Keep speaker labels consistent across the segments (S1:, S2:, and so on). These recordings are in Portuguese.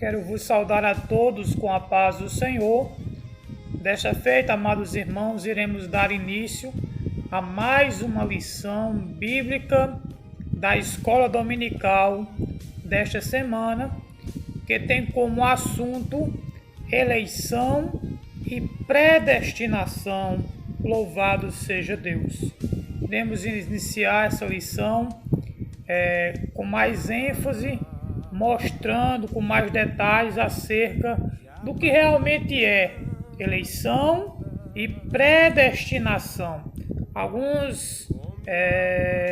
S1: Quero vos saudar a todos com a paz do Senhor. Desta feita, amados irmãos, iremos dar início a mais uma lição bíblica da Escola Dominical desta semana, que tem como assunto eleição e predestinação. Louvado seja Deus. Iremos iniciar essa lição com mais ênfase, mostrando com mais detalhes acerca do que realmente é eleição e predestinação. Alguns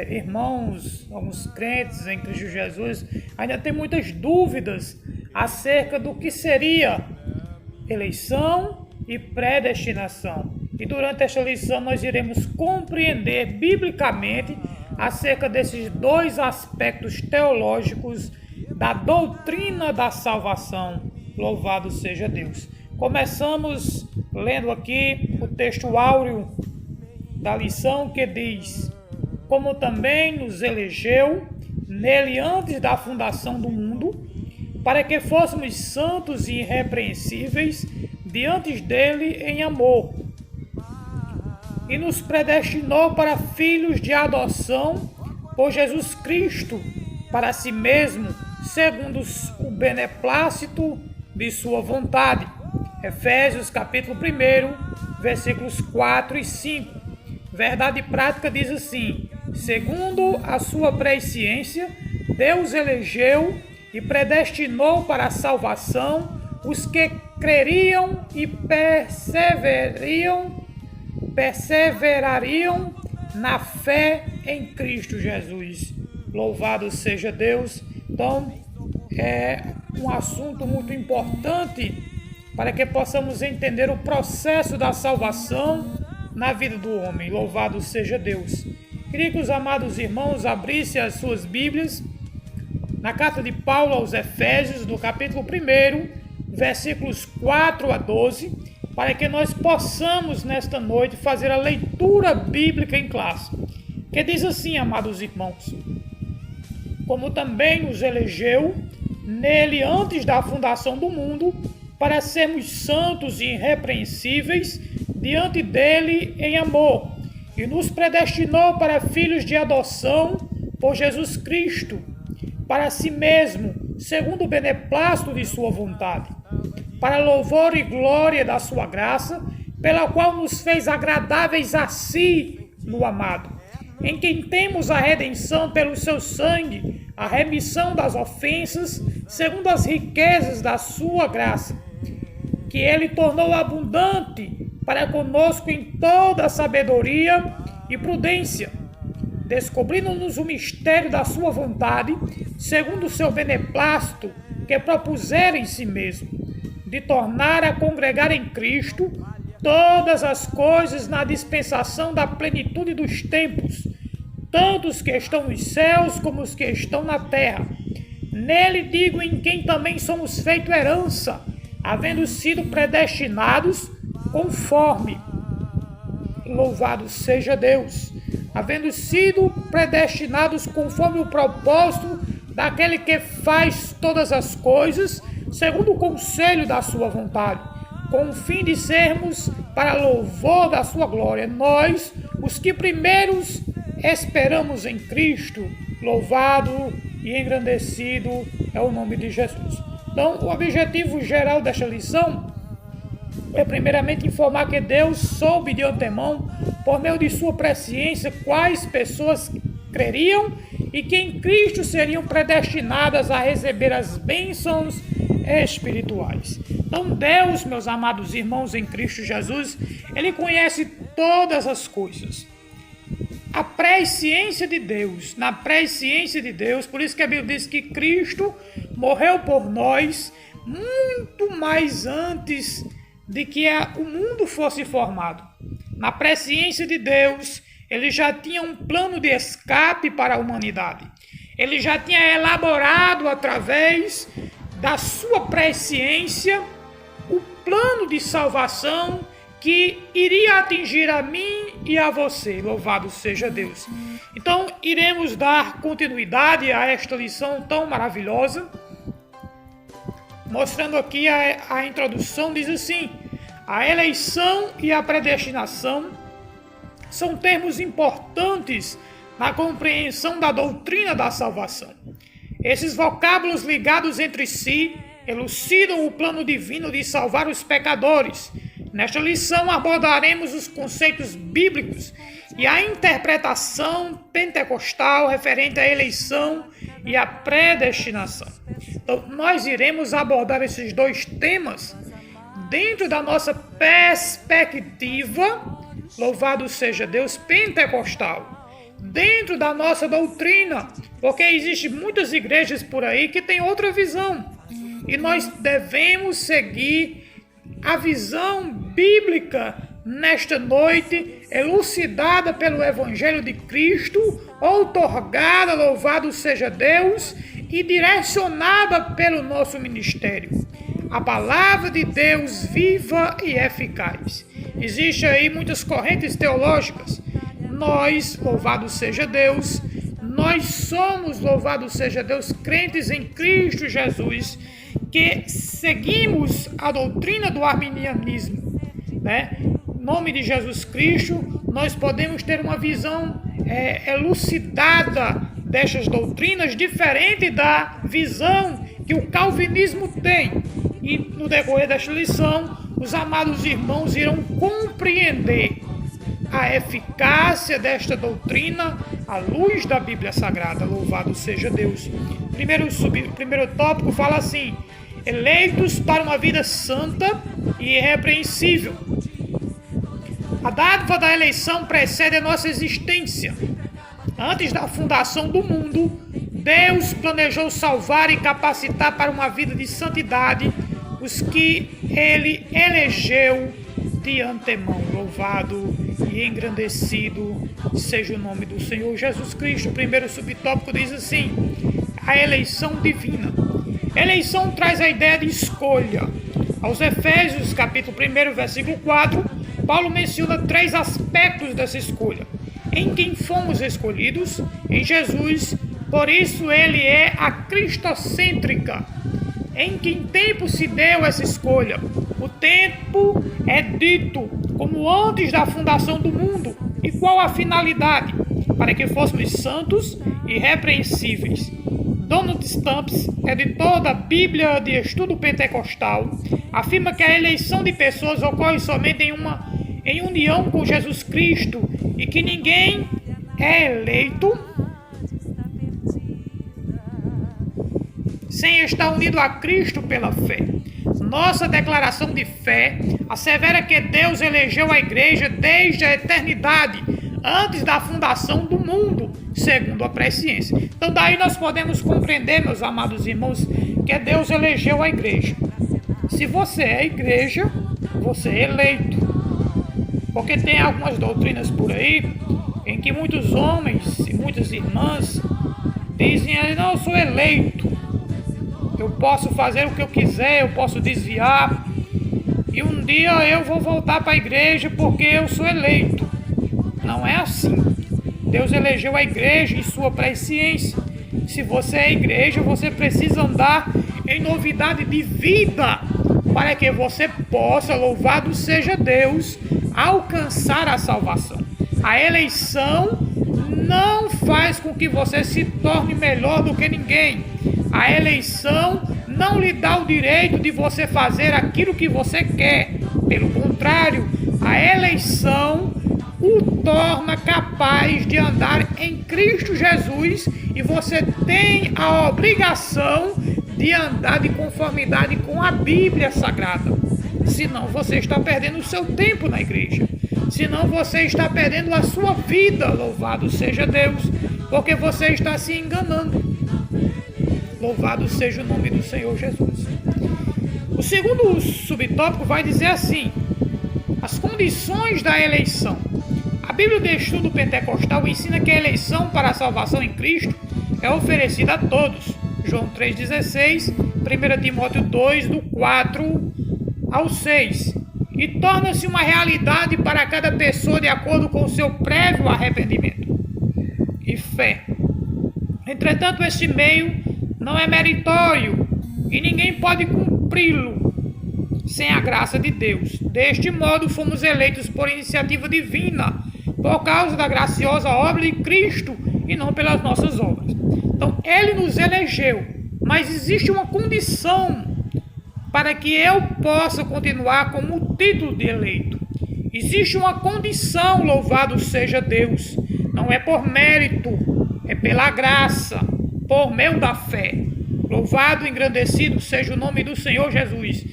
S1: irmãos, alguns crentes em Cristo Jesus ainda têm muitas dúvidas acerca do que seria eleição e predestinação. E durante esta lição nós iremos compreender biblicamente acerca desses dois aspectos teológicos da doutrina da salvação. Louvado seja Deus. Começamos lendo aqui o texto áureo da lição, que diz: como também nos elegeu nele antes da fundação do mundo, para que fôssemos santos e irrepreensíveis diante dele em amor, e nos predestinou para filhos de adoção por Jesus Cristo, para si mesmo, segundo o beneplácito de sua vontade. Efésios capítulo 1, versículos 4 e 5. Verdade prática diz assim: segundo a sua presciência, Deus elegeu e predestinou para a salvação os que creriam e perseverariam na fé em Cristo Jesus. Louvado seja Deus. Então, é um assunto muito importante para que possamos entender o processo da salvação na vida do homem. Louvado seja Deus. Queria que os amados irmãos abrissem as suas Bíblias na carta de Paulo aos Efésios, do capítulo 1, versículos 4 a 12, para que nós possamos nesta noite fazer a leitura bíblica em classe, que diz assim, amados irmãos: como também nos elegeu nele antes da fundação do mundo, para sermos santos e irrepreensíveis diante dele em amor, e nos predestinou para filhos de adoção por Jesus Cristo, para si mesmo, segundo o beneplácito de sua vontade, para louvor e glória da sua graça, pela qual nos fez agradáveis a si no amado, em quem temos a redenção pelo seu sangue, a remissão das ofensas, segundo as riquezas da sua graça, que ele tornou abundante para conosco em toda sabedoria e prudência, descobrindo-nos o mistério da sua vontade, segundo o seu beneplácito, que propusera em si mesmo, de tornar a congregar em Cristo todas as coisas na dispensação da plenitude dos tempos, tanto os que estão nos céus como os que estão na terra. Nele digo, em quem também somos feito herança, havendo sido predestinados conforme, louvado seja Deus, havendo sido predestinados conforme o propósito daquele que faz todas as coisas, segundo o conselho da sua vontade, com o fim de sermos para louvor da sua glória, nós, os que primeiros esperamos em Cristo. Louvado e engrandecido é o nome de Jesus. Então, o objetivo geral desta lição é primeiramente informar que Deus soube de antemão, por meio de sua presciência, quais pessoas creriam e que em Cristo seriam predestinadas a receber as bênçãos espirituais. Então Deus, meus amados irmãos em Cristo Jesus, Ele conhece todas as coisas. A presciência de Deus, na presciência de Deus, por isso que a Bíblia diz que Cristo morreu por nós muito mais antes de que o mundo fosse formado. Na presciência de Deus, Ele já tinha um plano de escape para a humanidade. Ele já tinha elaborado através da sua presciência o plano de salvação que iria atingir a mim e a você. Louvado seja Deus. Então, iremos dar continuidade a esta lição tão maravilhosa mostrando aqui a introdução, diz assim: a eleição e a predestinação são termos importantes na compreensão da doutrina da salvação. Esses vocábulos ligados entre si elucidam o plano divino de salvar os pecadores. Nesta lição abordaremos os conceitos bíblicos e a interpretação pentecostal referente à eleição e à predestinação. Então, nós iremos abordar esses dois temas dentro da nossa perspectiva, louvado seja Deus, pentecostal, dentro da nossa doutrina, porque existem muitas igrejas por aí que têm outra visão, e nós devemos seguir a visão bíblica nesta noite, elucidada pelo Evangelho de Cristo, outorgada, louvado seja Deus, e direcionada pelo nosso ministério. A palavra de Deus viva e eficaz. Existem aí muitas correntes teológicas. Nós, louvado seja Deus, nós somos, louvado seja Deus, crentes em Cristo Jesus, que seguimos a doutrina do arminianismo, né? Em nome de Jesus Cristo, nós podemos ter uma visão elucidada destas doutrinas, diferente da visão que o calvinismo tem. E no decorrer desta lição, os amados irmãos irão compreender a eficácia desta doutrina à luz da Bíblia Sagrada. Louvado seja Deus. Primeiro tópico fala assim: eleitos para uma vida santa e irrepreensível. A dádiva da eleição precede a nossa existência. Antes da fundação do mundo, Deus planejou salvar e capacitar para uma vida de santidade os que Ele elegeu de antemão. Louvado e engrandecido seja o nome do Senhor Jesus Cristo. O primeiro subtópico diz assim: a eleição divina. Eleição traz a ideia de escolha. Aos Efésios, capítulo 1, versículo 4, Paulo menciona 3 aspectos dessa escolha. Em quem fomos escolhidos? Em Jesus. Por isso ele é a cristocêntrica. Em que tempo se deu essa escolha? O tempo é dito como antes da fundação do mundo. E qual a finalidade? Para que fôssemos santos e irrepreensíveis. Donald Stamps, editor da Bíblia de Estudo Pentecostal, afirma que a eleição de pessoas ocorre somente em união com Jesus Cristo e que ninguém é eleito sem estar unido a Cristo pela fé. Nossa declaração de fé assevera que Deus elegeu a igreja desde a eternidade, antes da fundação do mundo, segundo a presciência. Então daí nós podemos compreender, meus amados irmãos, que Deus elegeu a igreja. Se você é igreja, você é eleito. Porque tem algumas doutrinas por aí em que muitos homens e muitas irmãs dizem: não, eu sou eleito, eu posso fazer o que eu quiser, eu posso desviar, e um dia eu vou voltar para a igreja porque eu sou eleito. Não é assim. Deus elegeu a igreja em sua presciência. Se você é igreja, você precisa andar em novidade de vida, para que você possa, louvado seja Deus, alcançar a salvação. A eleição não faz com que você se torne melhor do que ninguém. A eleição não lhe dá o direito de você fazer aquilo que você quer. Pelo contrário, a eleição o torna capaz de andar em Cristo Jesus, e você tem a obrigação de andar de conformidade com a Bíblia Sagrada. Senão você está perdendo o seu tempo na igreja. Senão você está perdendo a sua vida, louvado seja Deus, porque você está se enganando. Louvado seja o nome do Senhor Jesus. O segundo subtópico vai dizer assim: as condições da eleição. A Bíblia de Estudo Pentecostal ensina que a eleição para a salvação em Cristo é oferecida a todos. João 3,16, 1 Timóteo 2, do 4 ao 6. E torna-se uma realidade para cada pessoa de acordo com o seu prévio arrependimento e fé. Entretanto, este meio não é meritório e ninguém pode cumpri-lo sem a graça de Deus. Deste modo, fomos eleitos por iniciativa divina, por causa da graciosa obra de Cristo e não pelas nossas obras. Então, Ele nos elegeu, mas existe uma condição para que eu possa continuar como o título de eleito. Existe uma condição, louvado seja Deus. Não é por mérito, é pela graça, por meio da fé. Louvado e engrandecido seja o nome do Senhor Jesus.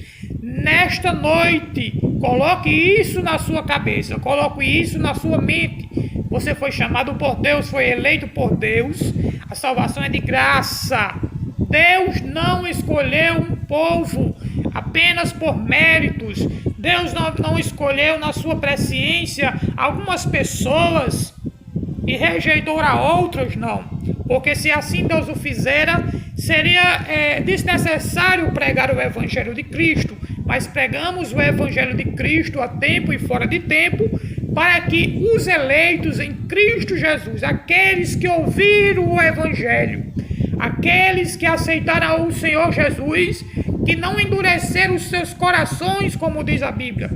S1: Nesta noite, coloque isso na sua cabeça, coloque isso na sua mente. Você foi chamado por Deus, foi eleito por Deus. A salvação é de graça. Deus não escolheu um povo apenas por méritos. Deus não escolheu na sua presciência algumas pessoas e rejeitou a outras, não. Porque se assim Deus o fizera, seria desnecessário pregar o Evangelho de Cristo. Mas pregamos o Evangelho de Cristo a tempo e fora de tempo, para que os eleitos em Cristo Jesus, aqueles que ouviram o Evangelho, aqueles que aceitaram o Senhor Jesus, que não endureceram os seus corações, como diz a Bíblia.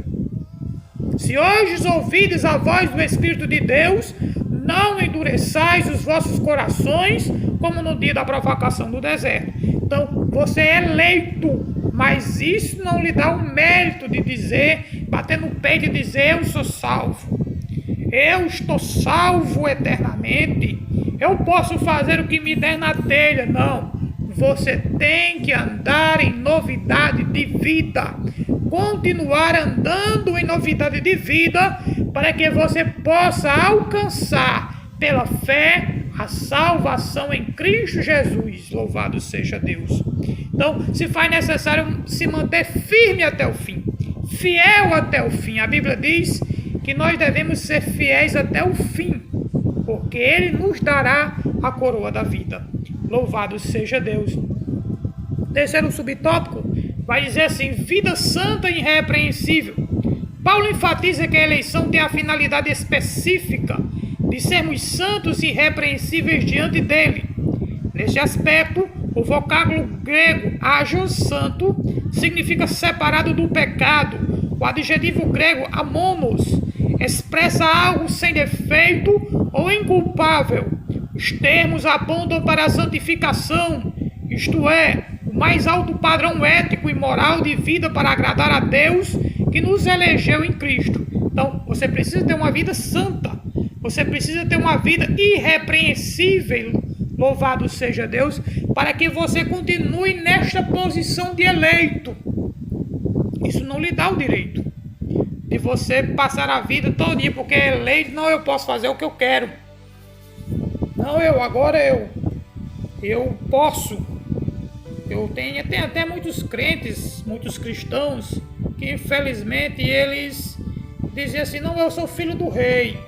S1: Se hoje ouvides a voz do Espírito de Deus, não endureçais os vossos corações, como no dia da provocação do deserto. Então, você é eleito, mas isso não lhe dá o mérito de dizer, bater no peito e dizer, eu sou salvo. Eu estou salvo eternamente. Eu posso fazer o que me der na telha. Não. Você tem que andar em novidade de vida. Continuar andando em novidade de vida para que você possa alcançar pela fé a salvação em Cristo Jesus. Louvado seja Deus. Então, se faz necessário se manter firme até o fim, fiel até o fim. A Bíblia diz que nós devemos ser fiéis até o fim, porque Ele nos dará a coroa da vida. Louvado seja Deus. Terceiro subtópico vai dizer assim: vida santa e irrepreensível. Paulo enfatiza que a eleição tem a finalidade específica de sermos santos e irrepreensíveis diante dele. Neste aspecto, o vocábulo grego agios, santo, significa separado do pecado. O adjetivo grego amonos expressa algo sem defeito ou inculpável. Os termos apontam para a santificação, isto é, o mais alto padrão ético e moral de vida para agradar a Deus que nos elegeu em Cristo. Então, você precisa ter uma vida santa, você precisa ter uma vida irrepreensível, louvado seja Deus, para que você continue nesta posição de eleito. Isso não lhe dá o direito de você passar a vida todinha, porque é eleito, não, eu posso fazer o que eu quero. Não, eu posso. Eu tenho até muitos crentes, muitos cristãos, que infelizmente eles dizem assim, não, eu sou filho do rei.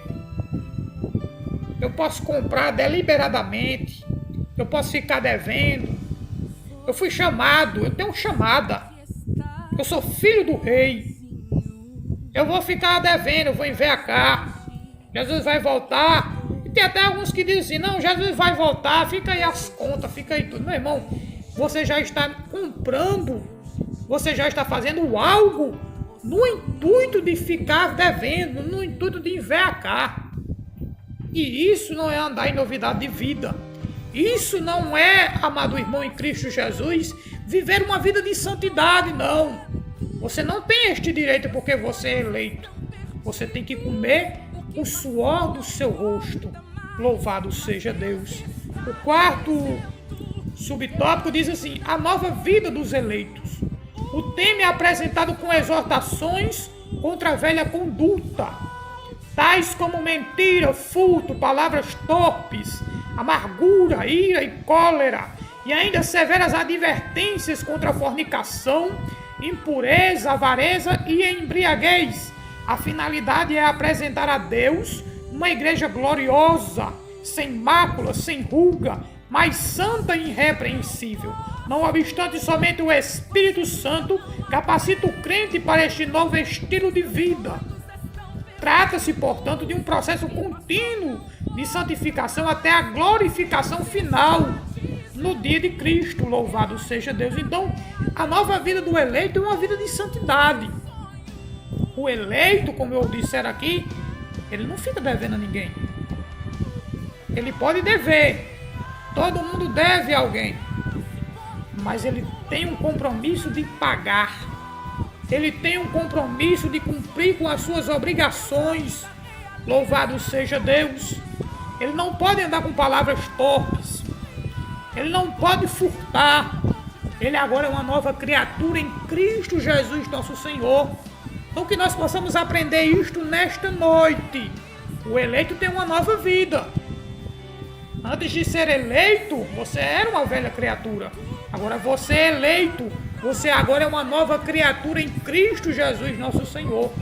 S1: Eu posso comprar deliberadamente, eu posso ficar devendo. Eu fui chamado, eu tenho chamada. Eu sou filho do rei. Eu vou ficar devendo, eu vou envergar. Jesus vai voltar. E tem até alguns que dizem assim, não, Jesus vai voltar, fica aí as contas, fica aí tudo. Meu irmão, você já está comprando, você já está fazendo algo no intuito de ficar devendo, no intuito de envergar. E isso não é andar em novidade de vida. Isso não é, amado irmão em Cristo Jesus, viver uma vida de santidade, não. Você não tem este direito porque você é eleito. Você tem que comer o suor do seu rosto. Louvado seja Deus. O quarto subtópico diz assim, a nova vida dos eleitos. O tema é apresentado com exortações contra a velha conduta, tais como mentira, furto, palavras torpes, amargura, ira e cólera, e ainda severas advertências contra a fornicação, impureza, avareza e embriaguez. A finalidade é apresentar a Deus uma igreja gloriosa, sem mácula, sem ruga, mas santa e irrepreensível. Não obstante, somente o Espírito Santo capacita o crente para este novo estilo de vida. Trata-se, portanto, de um processo contínuo de santificação até a glorificação final. no dia de Cristo, louvado seja Deus. Então, a nova vida do eleito é uma vida de santidade. O eleito, como eu disser aqui, ele não fica devendo a ninguém. Ele pode dever. Todo mundo deve a alguém. Mas ele tem um compromisso de pagar. Ele tem um compromisso de cumprir com as suas obrigações. Louvado seja Deus. Ele não pode andar com palavras torpes. Ele não pode furtar. Ele agora é uma nova criatura em Cristo Jesus, nosso Senhor. Então que nós possamos aprender isto nesta noite. O eleito tem uma nova vida. Antes de ser eleito, você era uma velha criatura. Agora você é eleito. Você agora é uma nova criatura em Cristo Jesus, nosso Senhor.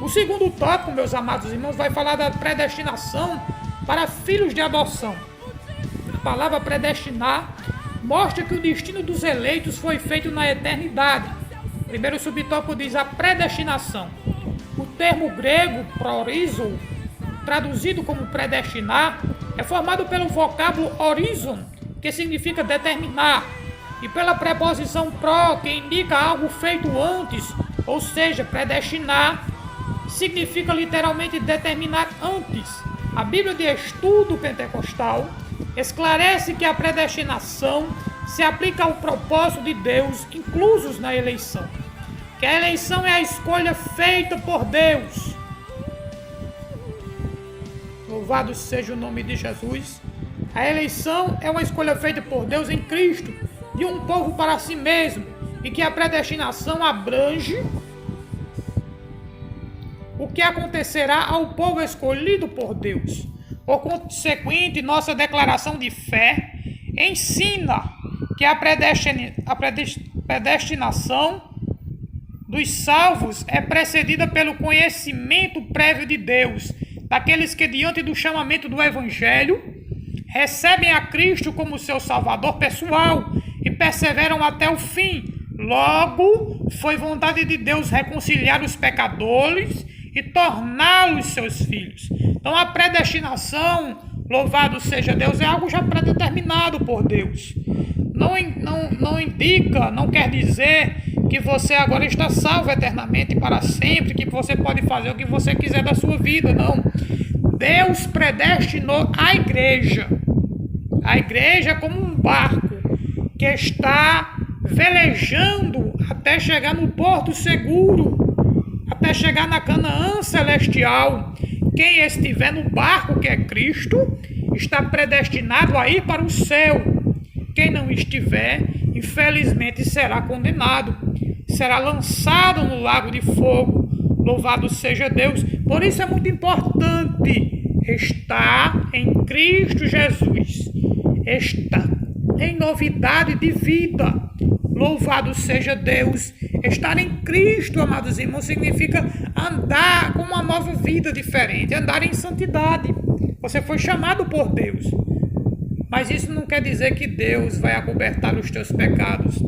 S1: O segundo tópico, meus amados irmãos, vai falar da predestinação para filhos de adoção. A palavra predestinar mostra que o destino dos eleitos foi feito na eternidade. O primeiro subtópico diz a predestinação. O termo grego prorizo, traduzido como predestinar, é formado pelo vocábulo orizon, que significa determinar, e pela preposição pro, que indica algo feito antes, ou seja, predestinar significa literalmente determinar antes. A Bíblia de Estudo Pentecostal esclarece que a predestinação se aplica ao propósito de Deus inclusos na eleição, que a eleição é a escolha feita por Deus. Louvado seja o nome de Jesus. A eleição é uma escolha feita por Deus em Cristo, de um povo para si mesmo, e que a predestinação abrange o que acontecerá ao povo escolhido por Deus. Por consequente, nossa declaração de fé ensina que a predestinação dos salvos é precedida pelo conhecimento prévio de Deus, daqueles que diante do chamamento do Evangelho recebem a Cristo como seu Salvador pessoal e perseveram até o fim. Logo, foi vontade de Deus reconciliar os pecadores e torná-los seus filhos. Então a predestinação, louvado seja Deus, é algo já predeterminado por Deus. Não indica, não quer dizer que você agora está salvo eternamente para sempre, que você pode fazer o que você quiser da sua vida, não. Deus predestinou a igreja. A igreja é como um barco que está velejando até chegar no porto seguro, até chegar na Canaã celestial. Quem estiver no barco, que é Cristo, está predestinado a ir para o céu. Quem não estiver, infelizmente, será condenado. Será lançado no lago de fogo. Louvado seja Deus. Por isso é muito importante estar em Cristo Jesus. Estar em novidade de vida. Louvado seja Deus. Estar em Cristo, amados irmãos, significa andar com uma nova vida diferente, andar em santidade. Você foi chamado por Deus. Mas isso não quer dizer que Deus vai acobertar os teus pecados.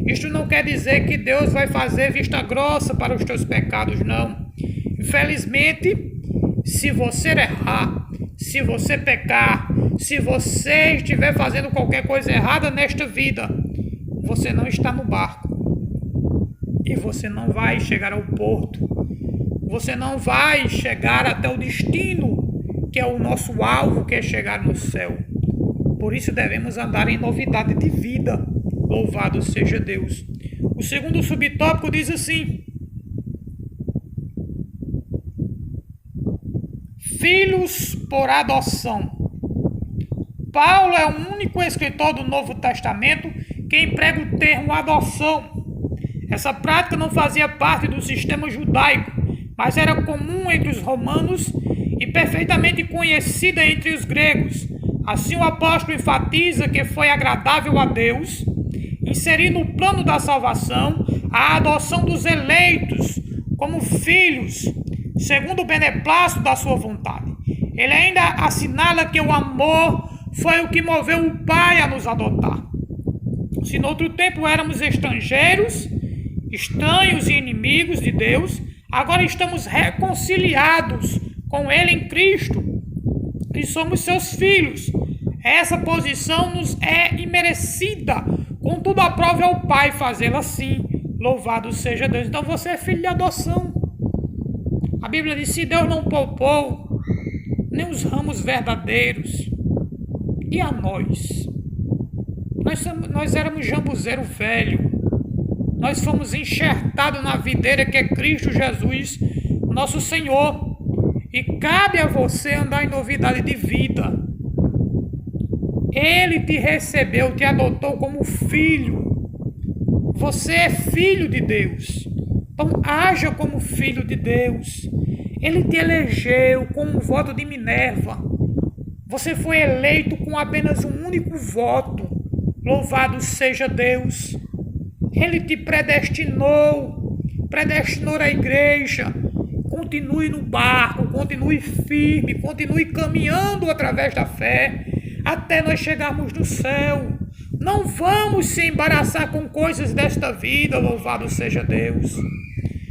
S1: Isto não quer dizer que Deus vai fazer vista grossa para os teus pecados, não. Infelizmente, se você errar, se você pecar, se você estiver fazendo qualquer coisa errada nesta vida, você não está no barco. E você não vai chegar ao porto. Você não vai chegar até o destino, que é o nosso alvo, que é chegar no céu. Por isso devemos andar em novidade de vida. Louvado seja Deus. O segundo subtópico diz assim: filhos por adoção. Paulo é o único escritor do Novo Testamento que emprega o termo adoção. Essa prática não fazia parte do sistema judaico, mas era comum entre os romanos e perfeitamente conhecida entre os gregos. Assim o apóstolo enfatiza que foi agradável a Deus inserir no plano da salvação a adoção dos eleitos como filhos, segundo o beneplácito da sua vontade. Ele ainda assinala que o amor foi o que moveu o Pai a nos adotar. Se no outro tempo éramos estrangeiros, estranhos e inimigos de Deus, agora estamos reconciliados com Ele em Cristo e somos seus filhos, Essa posição nos é imerecida, contudo aprove ao Pai fazê-la assim. Louvado seja Deus. Então você é filho de adoção. A Bíblia diz: se Deus não poupou nem os ramos verdadeiros, e a nós? Nós éramos jambuzeiro velho. Nós fomos enxertados na videira que é Cristo Jesus, nosso Senhor. E cabe a você andar em novidade de vida. Ele te recebeu, te adotou como filho. Você é filho de Deus. Então haja como filho de Deus. Ele te elegeu com um voto de Minerva. Você foi eleito com apenas um único voto. Louvado seja Deus. Ele te predestinou a igreja. Continue no barco, continue firme, continue caminhando através da fé, até nós chegarmos no céu. Não vamos se embaraçar com coisas desta vida, louvado seja Deus.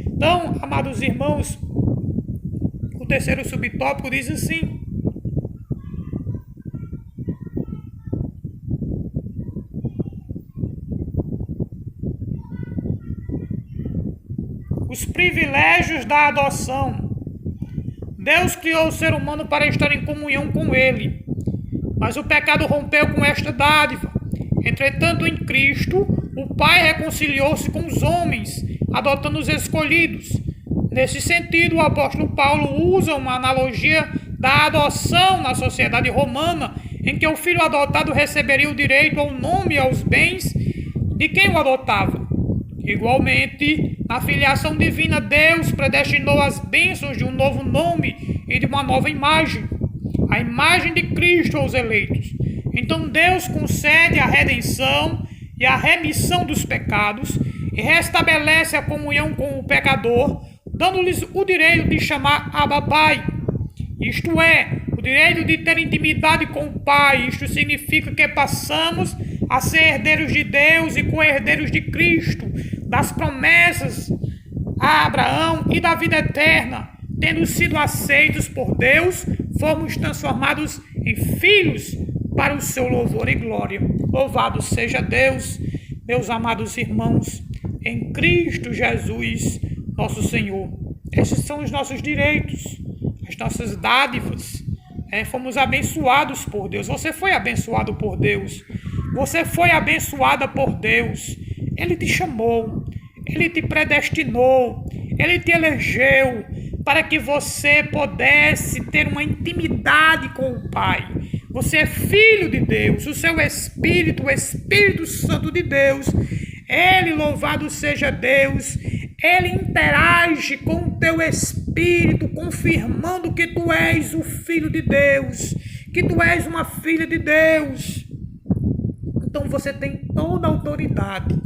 S1: Então, amados irmãos, o terceiro subtópico diz assim: os privilégios da adoção. Deus criou o ser humano para estar em comunhão com ele, mas o pecado rompeu com esta dádiva. Entretanto, em Cristo, o Pai reconciliou-se com os homens, adotando os escolhidos. Nesse sentido, o apóstolo Paulo usa uma analogia da adoção na sociedade romana, em que o filho adotado receberia o direito ao nome e aos bens de quem o adotava. Igualmente, na filiação divina, Deus predestinou as bênçãos de um novo nome e de uma nova imagem, a imagem de Cristo aos eleitos. Então Deus concede a redenção e a remissão dos pecados e restabelece a comunhão com o pecador, dando-lhes o direito de chamar Abba Pai, isto é, o direito de ter intimidade com o Pai. Isto significa que passamos a ser herdeiros de Deus e co-herdeiros de Cristo, das promessas a Abraão e da vida eterna. Tendo sido aceitos por Deus, fomos transformados em filhos para o seu louvor e glória. Louvado seja Deus, meus amados irmãos, em Cristo Jesus, nosso Senhor. Esses são os nossos direitos, as nossas dádivas. Fomos abençoados por Deus. Você foi abençoado por Deus. Você foi abençoada por Deus. Ele te chamou, Ele te predestinou, Ele te elegeu para que você pudesse ter uma intimidade com o Pai. Você é filho de Deus, o seu Espírito, o Espírito Santo de Deus, Ele, louvado seja Deus, Ele interage com o teu Espírito, confirmando que tu és o Filho de Deus, que tu és uma filha de Deus. Então você tem toda a autoridade.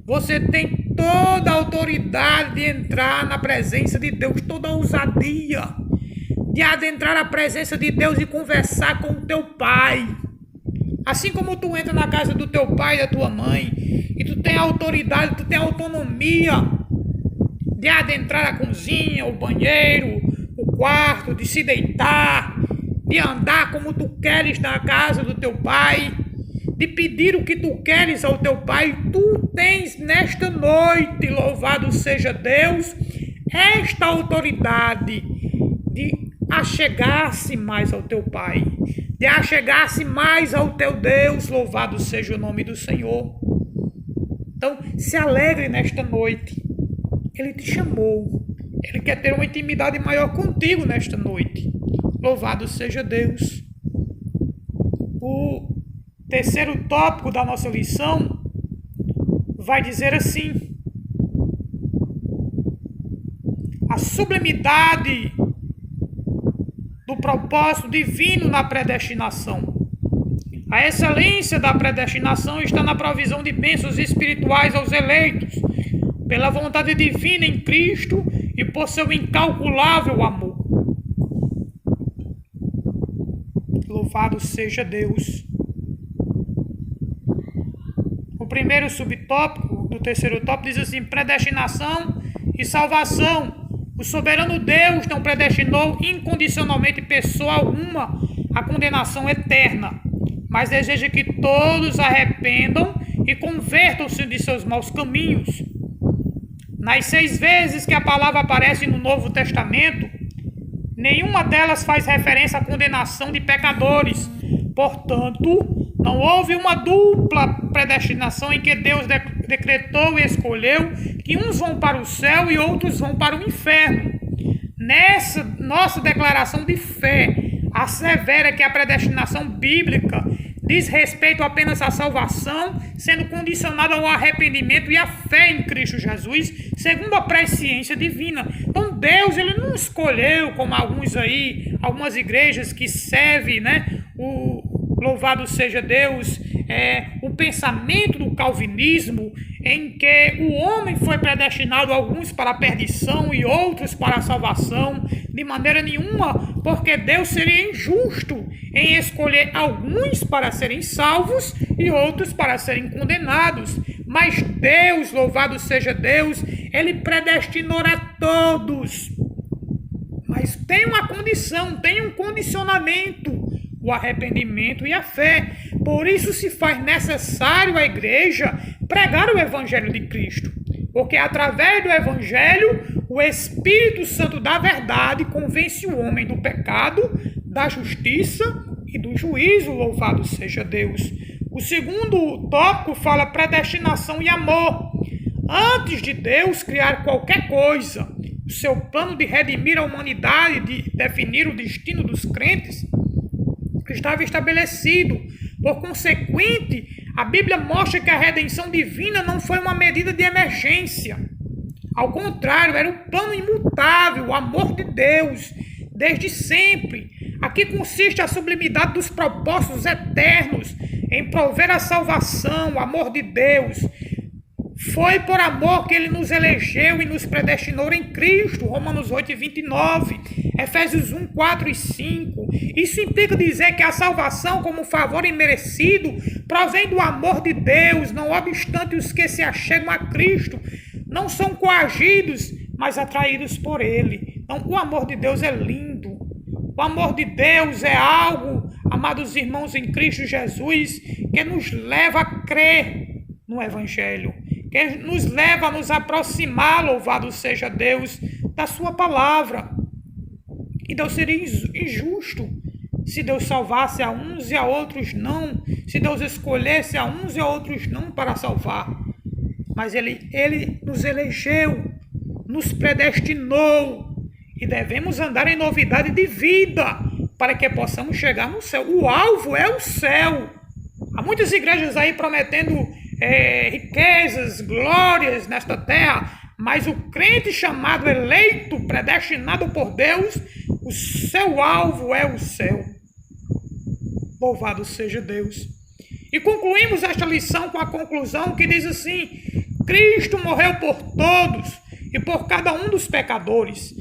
S1: Você tem toda a autoridade de entrar na presença de Deus, toda a ousadia de adentrar a presença de Deus e conversar com o teu Pai. Assim como tu entra na casa do teu pai e da tua mãe, e tu tem autoridade, tu tem autonomia de adentrar a cozinha, o banheiro, o quarto, de se deitar, de andar como tu queres na casa do teu pai, de pedir o que tu queres ao teu pai. Tu tens nesta noite, louvado seja Deus, esta autoridade de achegar-se mais ao teu pai, de achegar-se mais ao teu Deus. Louvado seja o nome do Senhor. Então, se alegre nesta noite. Ele te chamou. Ele quer ter uma intimidade maior contigo nesta noite. Louvado seja Deus. O terceiro tópico da nossa lição vai dizer assim: a sublimidade do propósito divino na predestinação. A excelência da predestinação está na provisão de bênçãos espirituais aos eleitos, pela vontade divina em Cristo e por seu incalculável amor. Louvado seja Deus. O primeiro subtópico do terceiro tópico diz assim: predestinação e salvação. O soberano Deus não predestinou incondicionalmente pessoa alguma à condenação eterna. mas deseja que todos arrependam e convertam-se de seus maus caminhos. Nas 6 vezes que a palavra aparece no Novo Testamento, nenhuma delas faz referência à condenação de pecadores. Portanto, não houve uma dupla predestinação em que Deus decretou e escolheu que uns vão para o céu e outros vão para o inferno. Nessa nossa declaração de fé, assevera que a predestinação bíblica diz respeito apenas à salvação, sendo condicionada ao arrependimento e à fé em Cristo Jesus, segundo a presciência divina. Então Deus, ele não escolheu, como algumas igrejas que servem, o louvado seja Deus, o pensamento do calvinismo, em que o homem foi predestinado, alguns para a perdição e outros para a salvação, de maneira nenhuma, porque Deus seria injusto em escolher alguns para serem salvos e outros para serem condenados. Mas Deus, louvado seja Deus, ele predestinou a todos. Mas tem uma condição, tem um condicionamento: o arrependimento e a fé. Por isso se faz necessário a igreja pregar o Evangelho de Cristo, porque através do Evangelho o Espírito Santo da verdade convence o homem do pecado, da justiça e do juízo, louvado seja Deus. O segundo tópico fala predestinação e amor. Antes de Deus criar qualquer coisa, o seu plano de redimir a humanidade, de definir o destino dos crentes, estava estabelecido. Por consequente, a Bíblia mostra que a redenção divina não foi uma medida de emergência. Ao contrário, era o plano imutável, o amor de Deus, desde sempre. Aqui consiste a sublimidade dos propósitos eternos em prover a salvação, o amor de Deus. Foi por amor que ele nos elegeu e nos predestinou em Cristo, Romanos 8, 29, Efésios 1, 4 e 5. Isso implica dizer que a salvação, como favor imerecido, provém do amor de Deus, não obstante os que se achegam a Cristo não são coagidos, mas atraídos por ele. Então, o amor de Deus é lindo. O amor de Deus é algo, amados irmãos em Cristo Jesus, que nos leva a crer no Evangelho, que nos leva a nos aproximar, louvado seja Deus, da sua palavra. E Deus seria injusto se Deus salvasse a uns e a outros não, se Deus escolhesse a uns e a outros não para salvar. Mas ele nos elegeu, nos predestinou, e devemos andar em novidade de vida para que possamos chegar no céu. O alvo é o céu. Há muitas igrejas aí prometendo riquezas, glórias nesta terra, mas o crente chamado, eleito, predestinado por Deus, o seu alvo é o céu. Louvado seja Deus. E concluímos esta lição com a conclusão que diz assim: Cristo morreu por todos e por cada um dos pecadores.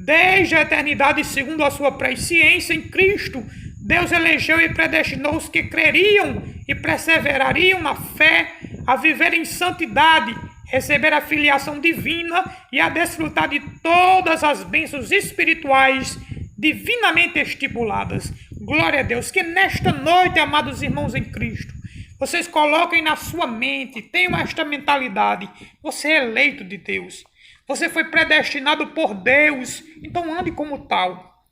S1: Desde a eternidade, segundo a sua presciência em Cristo, Deus elegeu e predestinou os que creriam e perseverariam na fé a viver em santidade, receber a filiação divina e a desfrutar de todas as bênçãos espirituais divinamente estipuladas. Glória a Deus. Que nesta noite, amados irmãos em Cristo, vocês coloquem na sua mente, tenham esta mentalidade: você é eleito de Deus, você foi predestinado por Deus, então ande como tal,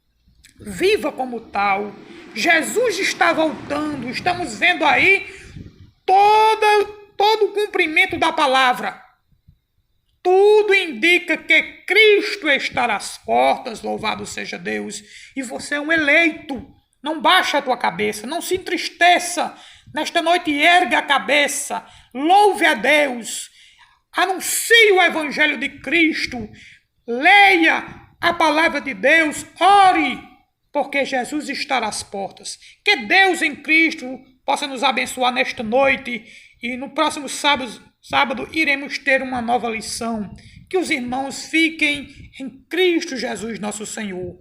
S1: viva como tal. Jesus está voltando, estamos vendo aí todo o cumprimento da palavra. Tudo indica que Cristo está às portas, louvado seja Deus, e você é um eleito. Não baixa a tua cabeça, não se entristeça. Nesta noite erga a cabeça, louve a Deus, anuncie o Evangelho de Cristo, leia a palavra de Deus, ore, porque Jesus está às portas. Que Deus em Cristo possa nos abençoar nesta noite, e no próximo sábado iremos ter uma nova lição. Que os irmãos fiquem em Cristo Jesus nosso Senhor.